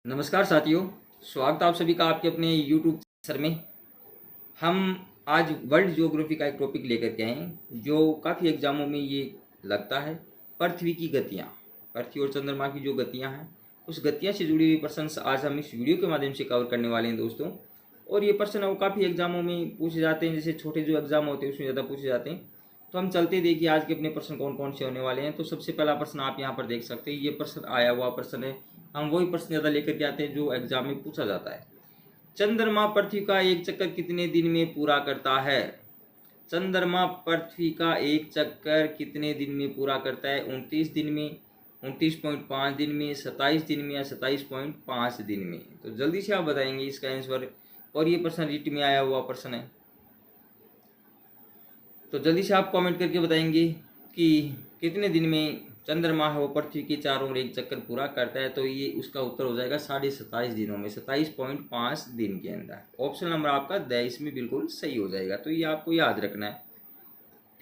नमस्कार साथियों, स्वागत है आप सभी का आपके अपने YouTube सर में। हम आज वर्ल्ड ज्योग्राफी का एक टॉपिक लेकर के आए हैं जो काफ़ी एग्जामों में ये लगता है। पृथ्वी की गतियाँ, पृथ्वी और चंद्रमा की जो गतियाँ हैं उस गतियाँ से जुड़ी हुई प्रश्न आज हम इस वीडियो के माध्यम से कवर करने वाले हैं दोस्तों। और ये प्रश्न वो काफ़ी एग्जामों में पूछे जाते हैं, जैसे छोटे जो एग्जाम होते हैं उसमें ज़्यादा पूछे जाते हैं। तो हम चलते देखिए आज के अपने प्रश्न कौन कौन से होने वाले हैं। तो सबसे पहला प्रश्न आप यहाँ पर देख सकते हैं, ये प्रश्न आया हुआ प्रश्न है। हम वही प्रश्न ज़्यादा लेकर के आते हैं जो एग्जाम में पूछा जाता है। चंद्रमा पृथ्वी का एक चक्कर कितने दिन में पूरा करता है? चंद्रमा पृथ्वी का एक चक्कर कितने दिन में पूरा करता है? 29 दिन में, 29.5 दिन में, 27 दिन में या 27.5 दिन में? तो जल्दी से आप बताएंगे इसका आंसर। और ये प्रश्न रीट में आया हुआ प्रश्न है, तो जल्दी से आप कमेंट करके बताएंगे कि कितने दिन में चंद्रमा है वो पृथ्वी के चारों ओर एक चक्कर पूरा करता है। तो ये उसका उत्तर हो जाएगा 27.5 दिनों में, 27.5 दिन के अंदर। ऑप्शन नंबर आपका 23 में बिल्कुल सही हो जाएगा। तो ये आपको याद रखना है।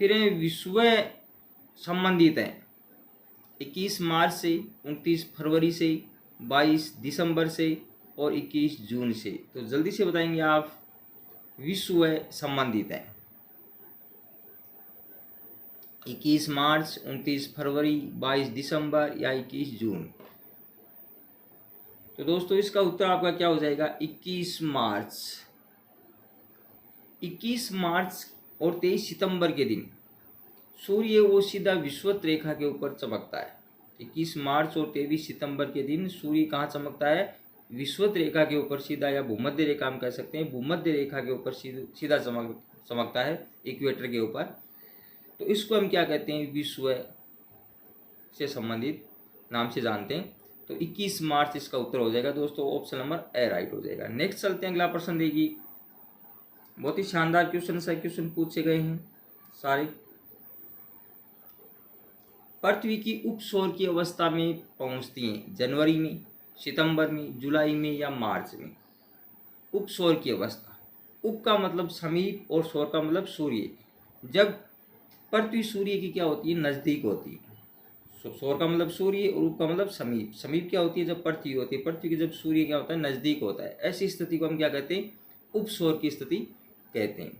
फिर विश्व संबंधित है 21 मार्च से, 29 फरवरी से, 22 दिसंबर से और 21 जून से। तो जल्दी से बताएंगे आप, विश्व संबंधित है 21 मार्च, 29 फरवरी, 22 दिसंबर या 21 जून। तो दोस्तों इसका उत्तर आपका क्या हो जाएगा? 21 मार्च। 21 मार्च और 23 सितंबर के दिन सूर्य वो सीधा विषुवत रेखा के ऊपर चमकता है। 21 मार्च और 23 सितंबर के दिन सूर्य कहाँ चमकता है? विषुवत रेखा के ऊपर सीधा, या भूमध्य रेखा हम कह सकते हैं, भूमध्य रेखा के ऊपर सीधा चमकता है, इक्वेटर के ऊपर। तो इसको हम क्या कहते हैं? विश्व से संबंधित नाम से जानते हैं। तो 21 मार्च इसका उत्तर हो जाएगा दोस्तों। ऑप्शन नंबर ए राइट हो जाएगा। नेक्स्ट चलते हैं, अगला प्रश्न देखिए। बहुत ही शानदार क्वेश्चन है, क्वेश्चन पूछे गए हैं सारे। पृथ्वी की उपसौर की अवस्था में पहुंचती हैं जनवरी में, सितंबर में, जुलाई में या मार्च में? उपसौर की अवस्था, उप का मतलब समीप और सौर का मतलब सूर्य। जब पृथ्वी सूर्य की क्या होती है? नज़दीक होती है। सौर का मतलब सूर्य और उप का मतलब समीप। समीप क्या होती है? जब पृथ्वी होती है। पृथ्वी की जब सूर्य क्या होता है? नज़दीक होता है। ऐसी स्थिति को हम क्या कहते हैं? उपसौर की स्थिति कहते हैं।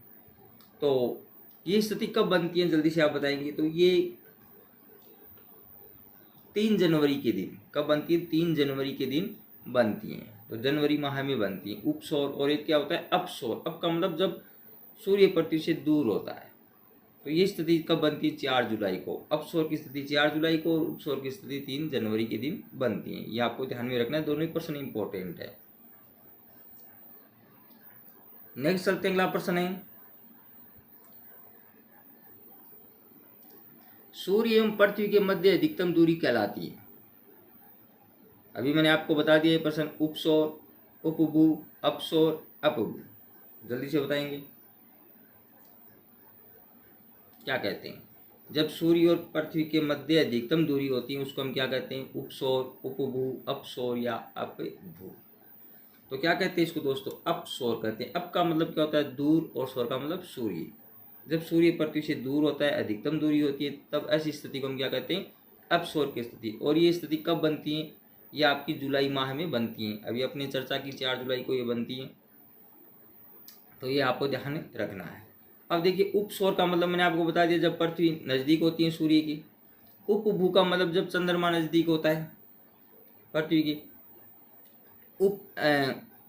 तो ये स्थिति कब बनती है? जल्दी से आप बताएंगे। तो ये 3 जनवरी के दिन। कब बनती है? 3 जनवरी के दिन बनती हैं। तो जनवरी माह में बनती है उपसौर। और एक क्या होता है? अपसौर। अप का मतलब जब सूर्य पृथ्वी से दूर होता है। तो ये स्थिति कब बनती है? 4 जुलाई को। अपसौर की स्थिति 4 जुलाई को और उपसौर की स्थिति 3 जनवरी के दिन बनती है। ये आपको ध्यान में रखना है, दोनों ही प्रश्न इंपॉर्टेंट है। नेक्स्ट चलते हैं, अगला प्रश्न है, सूर्य एवं पृथ्वी के मध्य अधिकतम दूरी कहलाती है? अभी मैंने आपको बता दिया ये प्रश्न। उपसौर, उपभू, अपसौर, अपभू। जल्दी से बताएंगे क्या कहते हैं? जब सूर्य और पृथ्वी के मध्य अधिकतम दूरी होती है उसको हम क्या कहते हैं? उपसौर, उपभू, अपसौर या अपभू। तो क्या कहते हैं इसको दोस्तों? अपसौर कहते हैं। अप का मतलब क्या होता है? दूर, और सौर का मतलब सूर्य। जब सूर्य पृथ्वी से दूर होता है, अधिकतम दूरी होती है, तब ऐसी स्थिति को हम क्या कहते हैं? अपसौर की स्थिति। और ये स्थिति कब बनती है? ये आपकी जुलाई माह में बनती हैं। अभी अपने चर्चा की 4 जुलाई को ये बनती हैं। तो ये आपको ध्यान रखना है। अब देखिए, उपसौर का मतलब मैंने आपको बता दिया, जब पृथ्वी नज़दीक होती है सूर्य की। उपभू का मतलब जब चंद्रमा नज़दीक होता है पृथ्वी की।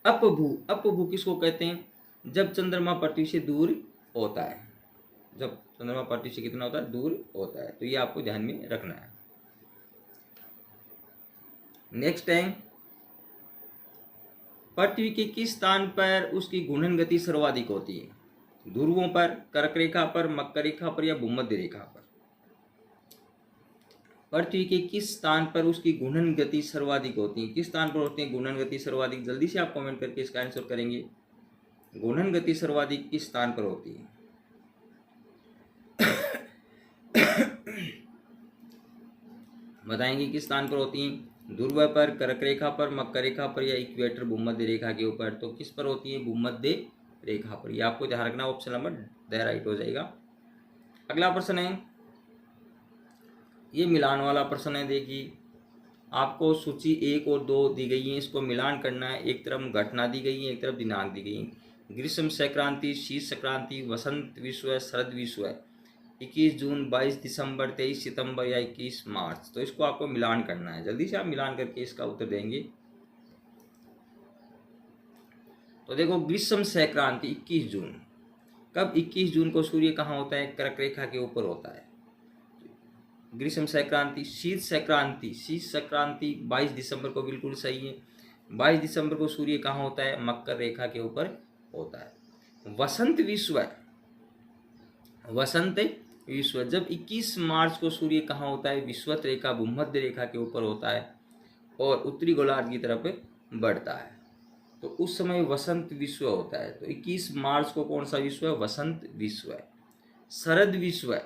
अपभू, अपभू किसको कहते हैं? जब चंद्रमा पृथ्वी से दूर होता है। जब चंद्रमा पृथ्वी से कितना होता है? दूर होता है। तो ये आपको ध्यान में रखना है। नेक्स्ट है, पृथ्वी के किस स्थान पर उसकी घूर्णन गति सर्वाधिक होती है? ध्रुवों पर, कर्क रेखा पर, मकर रेखा पर या भूमध्य रेखा पर? पृथ्वी के किस स्थान पर उसकी घूर्णन गति सर्वाधिक होती है? किस स्थान पर होती है घूर्णन गति सर्वाधिक? जल्दी से आप कमेंट करके इसका आंसर करेंगे। घूर्णन गति सर्वाधिक किस स्थान पर होती है? बताएंगे किस स्थान पर होती है? ध्रुव पर, कर्क रेखा पर, मकर रेखा पर या इक्वेटर भूमध्य रेखा के ऊपर? तो किस पर होती है? भूमध्य रेखा पर। ये आपको ध्यान रखना। ऑप्शन नंबर द राइट हो जाएगा। अगला प्रश्न है, ये मिलान वाला प्रश्न है। देखिए, आपको सूची 1 और 2 दी गई है, इसको मिलान करना है। एक तरफ घटना दी गई है, एक तरफ दिनांक दी गई है। ग्रीष्म संक्रांति, शीत संक्रांति, वसंत विश्व है, शरद विश्व है, 21 जून, 22 दिसंबर, 23 सितंबर या 21 मार्च। तो इसको आपको मिलान करना है। जल्दी से आप मिलान करके इसका उत्तर देंगे। तो देखो, ग्रीष्म संक्रांति 21 जून। कब 21 जून को सूर्य कहाँ होता है? कर्क रेखा के ऊपर होता है। ग्रीष्म संक्रांति। शीत संक्रांति, 22 दिसंबर को बिल्कुल सही है। 22 दिसंबर को सूर्य कहाँ होता है? मकर रेखा के ऊपर होता है। वसंत विश्व, वसंत विश्व जब 21 मार्च को सूर्य कहाँ होता है? विषुवत रेखा, भूमध्य रेखा के ऊपर होता है और उत्तरी गोलार्ध की तरफ बढ़ता है, तो उस समय वसंत विश्व होता है। तो 21 मार्च को कौन सा विश्व है? वसंत विश्व है। शरद विश्व है,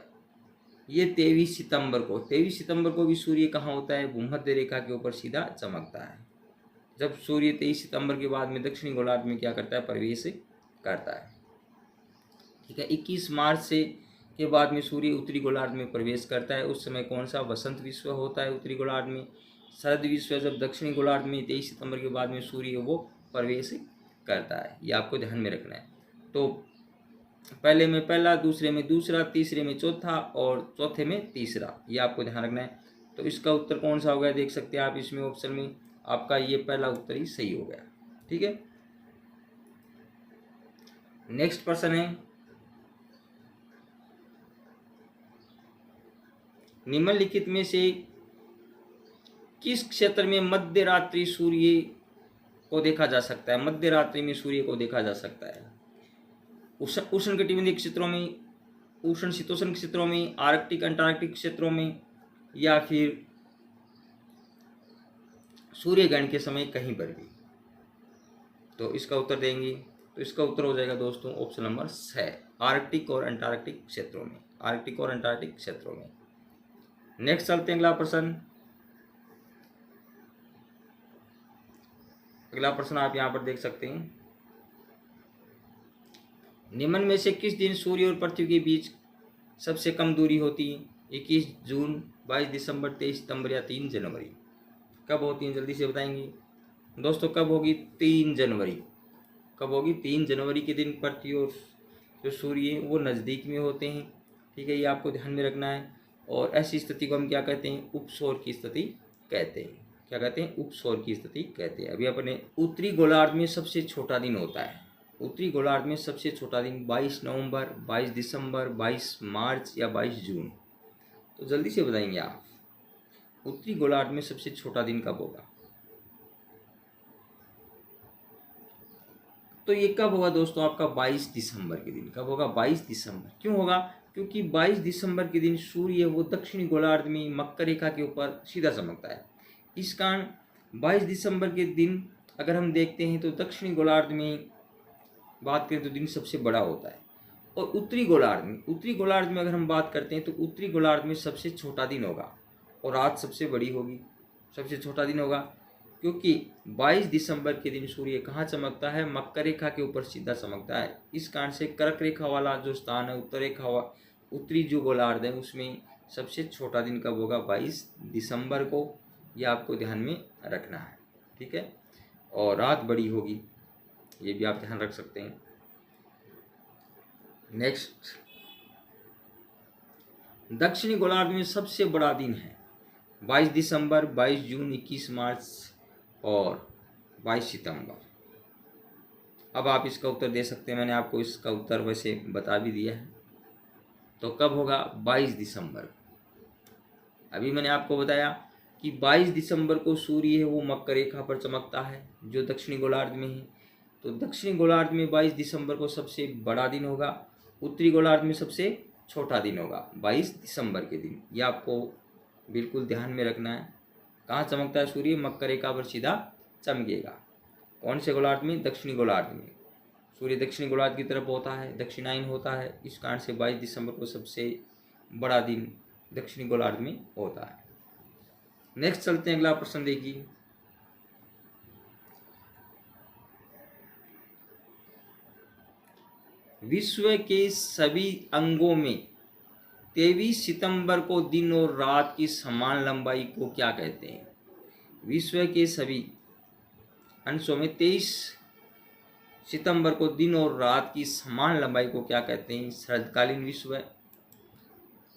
ये 23 सितंबर को। 23 सितंबर को भी सूर्य कहाँ होता है? भूमध्य रेखा के ऊपर सीधा चमकता है। जब सूर्य 23 सितंबर के बाद में दक्षिणी गोलार्ध में क्या करता है? प्रवेश करता है। ठीक है, 21 मार्च से के बाद में सूर्य उत्तरी गोलार्ध में प्रवेश करता है। उस समय कौन सा? वसंत विश्व होता है उत्तरी गोलार्ध में। शरद विश्व जब दक्षिणी गोलार्ध में 23 सितंबर के बाद में सूर्य वो प्रवेश करता है। ये आपको ध्यान में रखना है। तो पहले में पहला, दूसरे में दूसरा, तीसरे में चौथा और चौथे में तीसरा, ये आपको ध्यान रखना है। तो इसका उत्तर कौन सा हो गया? देख सकते हैं आप इसमें ऑप्शन में, आपका ये पहला उत्तर ही सही हो गया। ठीक है, नेक्स्ट प्रश्न है, निम्नलिखित में से किस क्षेत्र में मध्य रात्रि सूर्य को देखा जा सकता है? मध्य रात्रि में सूर्य को देखा जा सकता है। उष्णकटिबंधीय क्षेत्रों में, उष्ण शीतोष्ण क्षेत्रों में, आर्कटिक अंटार्कटिक क्षेत्रों में, या फिर सूर्यग्रहण के समय कहीं पर भी। तो इसका उत्तर देंगे, तो इसका उत्तर हो जाएगा दोस्तों ऑप्शन नंबर 6, आर्कटिक और अंटार्कटिक क्षेत्रों में। आर्कटिक और अंटार्कटिक क्षेत्रों में। नेक्स्ट चलते हैं अगला प्रश्न। अगला प्रश्न आप यहां पर देख सकते हैं, निम्न में से किस दिन सूर्य और पृथ्वी के बीच सबसे कम दूरी होती है? 21 जून, 22 दिसंबर, 23 सितंबर या 3 जनवरी। कब होती है? जल्दी से बताएंगे दोस्तों। कब होगी? 3 जनवरी। कब होगी? 3 जनवरी के दिन पृथ्वी और जो सूर्य है वो नज़दीक में होते हैं। ठीक है, ये आपको ध्यान में रखना है। और ऐसी स्थिति को हम क्या कहते हैं? उपसौर की स्थिति कहते हैं। क्या कहते हैं? उपसौर की स्थिति कहते हैं। अभी अपने उत्तरी गोलार्ध में सबसे छोटा दिन होता है। उत्तरी गोलार्ध में सबसे छोटा दिन 22 नवंबर, 22 दिसंबर, 22 मार्च या 22 जून। तो जल्दी से बताएंगे आप, उत्तरी गोलार्ध में सबसे छोटा दिन कब होगा? तो ये कब होगा दोस्तों? आपका 22 दिसंबर के दिन। कब होगा? 22 दिसंबर। क्यों होगा? क्योंकि 22 दिसंबर के दिन सूर्य वो दक्षिणी गोलार्ध में मकर रेखा के ऊपर सीधा चमकता है। इस कारण 22 दिसंबर के दिन अगर हम देखते हैं तो दक्षिणी गोलार्ध में बात करें तो दिन सबसे बड़ा होता है। और उत्तरी गोलार्ध में अगर हम बात करते हैं तो उत्तरी गोलार्ध में सबसे छोटा दिन होगा और रात सबसे बड़ी होगी। सबसे छोटा दिन होगा क्योंकि 22 दिसंबर के दिन सूर्य कहाँ चमकता है? मकर रेखा के ऊपर सीधा चमकता है। इस कारण से कर्क रेखा वाला जो स्थान है, उत्तरी जो गोलार्ध है, उसमें सबसे छोटा दिन कब होगा? 22 दिसंबर को। यह आपको ध्यान में रखना है। ठीक है, और रात बड़ी होगी, ये भी आप ध्यान रख सकते हैं। नेक्स्ट, दक्षिणी गोलार्ध में सबसे बड़ा दिन है 22 दिसंबर, 22 जून, 21 मार्च और 22 सितंबर। अब आप इसका उत्तर दे सकते हैं। मैंने आपको इसका उत्तर वैसे बता भी दिया है। तो कब होगा? 22 दिसंबर। अभी मैंने आपको बताया कि 22 दिसंबर को सूर्य है वो मकर रेखा पर चमकता है जो दक्षिणी गोलार्ध में है। तो दक्षिणी गोलार्ध में 22 दिसंबर को सबसे बड़ा दिन होगा, उत्तरी गोलार्ध में सबसे छोटा दिन होगा 22 दिसंबर के दिन। ये आपको बिल्कुल ध्यान में रखना है। कहाँ चमकता है सूर्य? मकर रेखा पर सीधा चमकेगा। कौन से गोलार्ध में? दक्षिणी गोलार्ध में। सूर्य दक्षिणी गोलार्ध की तरफ होता है, दक्षिणायन होता है। इस कारण से 22 दिसंबर को सबसे बड़ा दिन दक्षिणी गोलार्ध में होता है। नेक्स्ट चलते हैं, अगला प्रश्न देखिए। विश्व के सभी अंगों में 23 सितंबर को दिन और रात की समान लंबाई को क्या कहते हैं? विश्व के सभी अंशों में 23 सितंबर को दिन और रात की समान लंबाई को क्या कहते हैं? शरदकालीन विश्व,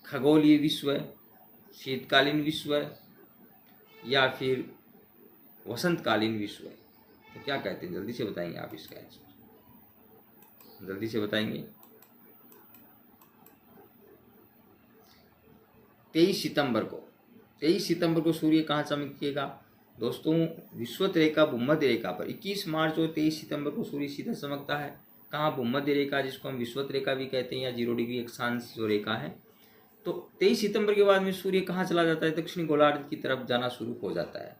खगोलीय विश्व, शीतकालीन विश्व या फिर वसंतकालीन विश्व? तो क्या कहते हैं? जल्दी से बताएंगे आप इसका आंसर, जल्दी से बताएंगे। 23 सितंबर को सूर्य कहाँ चमकेगा दोस्तों? विषुवत रेखा भूमध्य रेखा पर 21 मार्च और 23 सितंबर को सूर्य सीधा चमकता है। कहाँ? भूमध्य रेखा, जिसको हम विषुवत रेखा भी कहते हैं, या 0 डिग्री अक्षांश जो रेखा है। तो 23 सितंबर के बाद में सूर्य कहाँ चला जाता है? दक्षिणी गोलार्ध की तरफ जाना शुरू हो जाता है।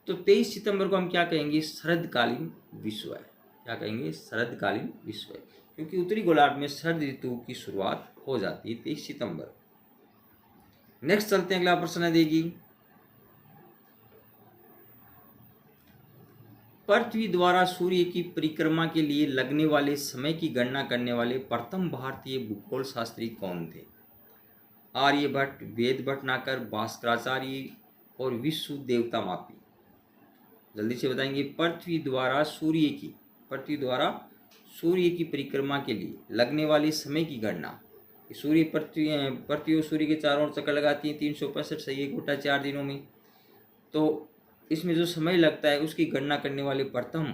तो 23 सितंबर को हम क्या कहेंगे? शरदकालीन विश्व है। क्या कहेंगे? शरदकालीन विश्व है, क्योंकि उत्तरी गोलार्ध में शरद ऋतु की शुरुआत हो जाती है 23 सितंबर। नेक्स्ट चलते हैं, अगला प्रश्न है देगी, पृथ्वी द्वारा सूर्य की परिक्रमा के लिए लगने वाले समय की गणना करने वाले प्रथम भारतीय भूगोल शास्त्री कौन थे? आर्यभट्ट, वेद भटनागर, भास्कराचार्य और विश्व देवता मापी? जल्दी से बताएंगे। पृथ्वी द्वारा सूर्य की परिक्रमा के लिए लगने वाले समय की गणना, पृथ्वी और सूर्य के चारों ओर चक्कर लगाती है 365 सही 1 बटा 4 दिनों में। तो इसमें जो समय लगता है उसकी गणना करने वाले प्रथम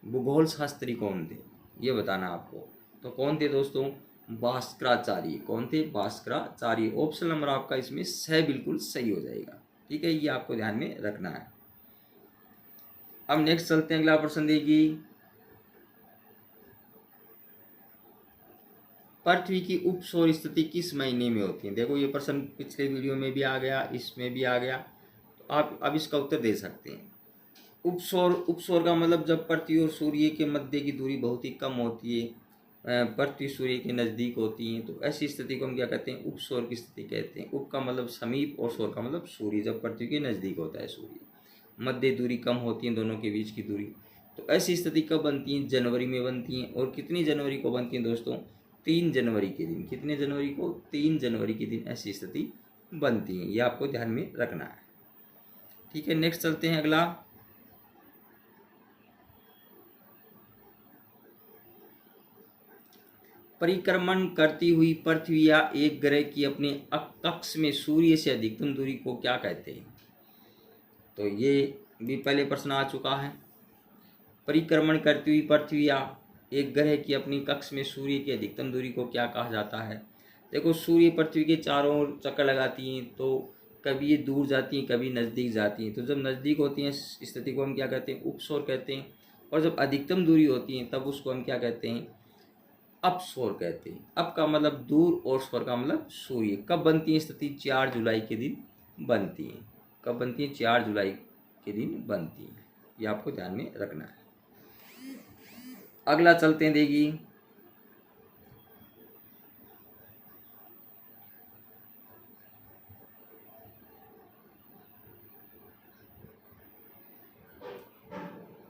भूगोल शास्त्री कौन थे, ये बताना आपको। तो कौन थे दोस्तों? भास्कराचार्य। कौन थे? भास्कराचार्य। ऑप्शन नंबर आपका इसमें सही बिल्कुल सही हो जाएगा। ठीक है, ये आपको ध्यान में रखना है। अब नेक्स्ट चलते हैं, अगला प्रश्न देगी, पृथ्वी की उपसौर स्थिति किस महीने में होती है? देखो ये प्रश्न पिछले वीडियो में भी आ गया, इसमें भी आ गया, तो आप अब इसका उत्तर दे सकते हैं। उपसौर का मतलब जब पृथ्वी और सूर्य के मध्य की दूरी बहुत ही कम होती है, पृथ्वी सूर्य के नज़दीक होती है, तो ऐसी स्थिति को हम क्या कहते हैं? उपसौर की स्थिति कहते हैं। उप का मतलब समीप और सौर का मतलब सूर्य, जब पृथ्वी के नज़दीक होता है सूर्य, मध्य दूरी कम होती है दोनों के बीच की दूरी। तो ऐसी स्थिति कब बनती है? जनवरी में बनती हैं। और कितनी जनवरी को बनती हैं दोस्तों? 3 जनवरी के दिन। कितने जनवरी को? 3 जनवरी के दिन ऐसी स्थिति बनती है, ये आपको ध्यान में रखना है। ठीक है, नेक्स्ट चलते हैं, अगला, परिक्रमण करती हुई पृथ्वी या एक ग्रह की अपने कक्ष में सूर्य से अधिकतम दूरी को क्या कहते हैं? तो ये भी पहले प्रश्न आ चुका है। परिक्रमण करती हुई पृथ्वी या एक ग्रह की अपनी कक्ष में सूर्य की अधिकतम दूरी को क्या कहा जाता है? देखो, सूर्य पृथ्वी के चारों ओर चक्कर लगाती हैं, तो कभी ये दूर जाती हैं, कभी नज़दीक जाती हैं। तो जब नज़दीक होती हैं स्थिति को हम क्या कहते हैं? उपसौर कहते हैं। और जब अधिकतम दूरी होती है तब उसको हम क्या कहते हैं? अपसौर कहते हैं। अप का मतलब दूर और सौर का मतलब सूर्य। कब बनती है स्थिति? 4 जुलाई के दिन बनती है। कब बनती है? 4 जुलाई के दिन बनती है, ये आपको ध्यान में रखना है। अगला चलते हैं, देगी,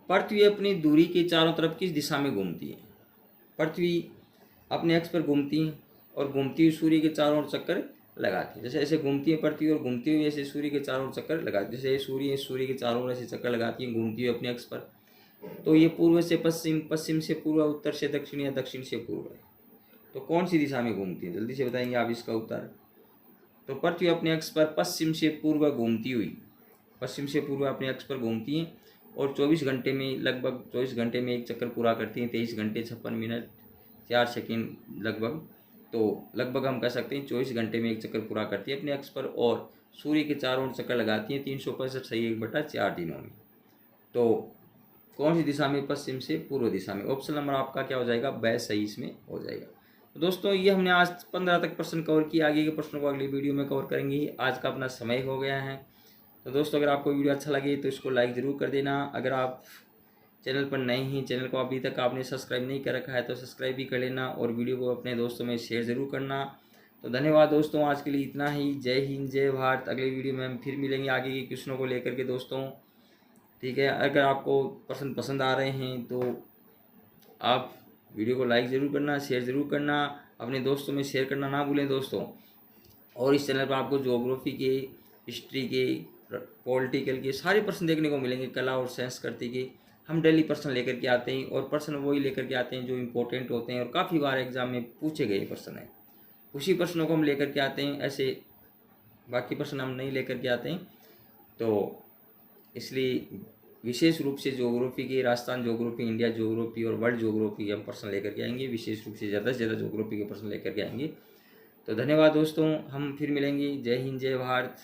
पृथ्वी अपनी दूरी के चारों तरफ किस दिशा में घूमती है? पृथ्वी अपने अक्ष पर घूमती है और घूमती हुई सूर्य के चारों ओर चक्कर लगाती है। जैसे ऐसे घूमती है पृथ्वी और घूमती हुई ऐसे सूर्य के चारों ओर चक्कर लगाती है। जैसे सूर्य के चारों ओर ऐसे चक्कर लगाती है घूमती हुई अपने अक्ष पर। तो ये पूर्व से पश्चिम, पश्चिम से पूर्व, उत्तर से दक्षिण या दक्षिण से पूर्व है। तो कौन सी दिशा में घूमती है? जल्दी से बताएंगे आप इसका उत्तर। तो पृथ्वी अपने अक्ष पर पश्चिम से पूर्व घूमती हुई, पश्चिम से पूर्व अपने अक्ष पर घूमती है और 24 घंटे में, लगभग 24 घंटे में एक चक्कर पूरा करती हैं। 23 घंटे 56 मिनट 4 सेकेंड लगभग। तो लगभग हम कह सकते हैं 24 घंटे में एक चक्कर पूरा करती है अपने अक्ष पर और सूर्य के चारों ओर चक्कर लगाती हैं 365 सही 1 बटा 4 दिनों में। तो कौन सी दिशा में? पश्चिम से पूर्व दिशा में। ऑप्शन नंबर आपका क्या हो जाएगा? ब सही इसमें हो जाएगा। तो दोस्तों ये हमने आज 15 तक प्रश्न कवर किया। आगे के प्रश्नों को अगली वीडियो में कवर करेंगे। आज का अपना समय हो गया है। तो दोस्तों अगर आपको वीडियो अच्छा लगे तो इसको लाइक ज़रूर कर देना। अगर आप चैनल पर नए हैं, चैनल को अभी तक आपने सब्सक्राइब नहीं कर रखा है तो सब्सक्राइब भी कर लेना और वीडियो को अपने दोस्तों में शेयर ज़रूर करना। तो धन्यवाद दोस्तों, आज के लिए इतना ही। जय हिंद, जय भारत। अगली वीडियो में हम फिर मिलेंगे आगे के क्वेश्चनों को लेकर के दोस्तों। ठीक है, अगर आपको प्रश्न पसंद आ रहे हैं तो आप वीडियो को लाइक ज़रूर करना, शेयर ज़रूर करना, अपने दोस्तों में शेयर करना ना भूलें दोस्तों। और इस चैनल पर आपको ज्योग्राफी के, हिस्ट्री के, पॉलिटिकल के सारे प्रश्न देखने को मिलेंगे। कला और संस्कृति के हम डेली प्रश्न लेकर के आते हैं, और प्रश्न वही लेकर के आते हैं जो इम्पोर्टेंट होते हैं और काफ़ी बार एग्जाम में पूछे गए प्रश्न हैं, उसी प्रश्नों को हम लेकर के आते हैं। ऐसे बाकी प्रश्न हम नहीं लेकर के आते हैं। तो इसलिए विशेष रूप से ज्योग्राफी के, राजस्थान ज्योग्राफी, इंडिया ज्योग्राफी और वर्ल्ड ज्योग्राफी हम प्रश्न लेकर के आएंगे। विशेष रूप से ज़्यादा से ज़्यादा ज्योग्राफी के प्रश्न लेकर के आएंगे। तो धन्यवाद दोस्तों, हम फिर मिलेंगे। जय हिंद, जय भारत।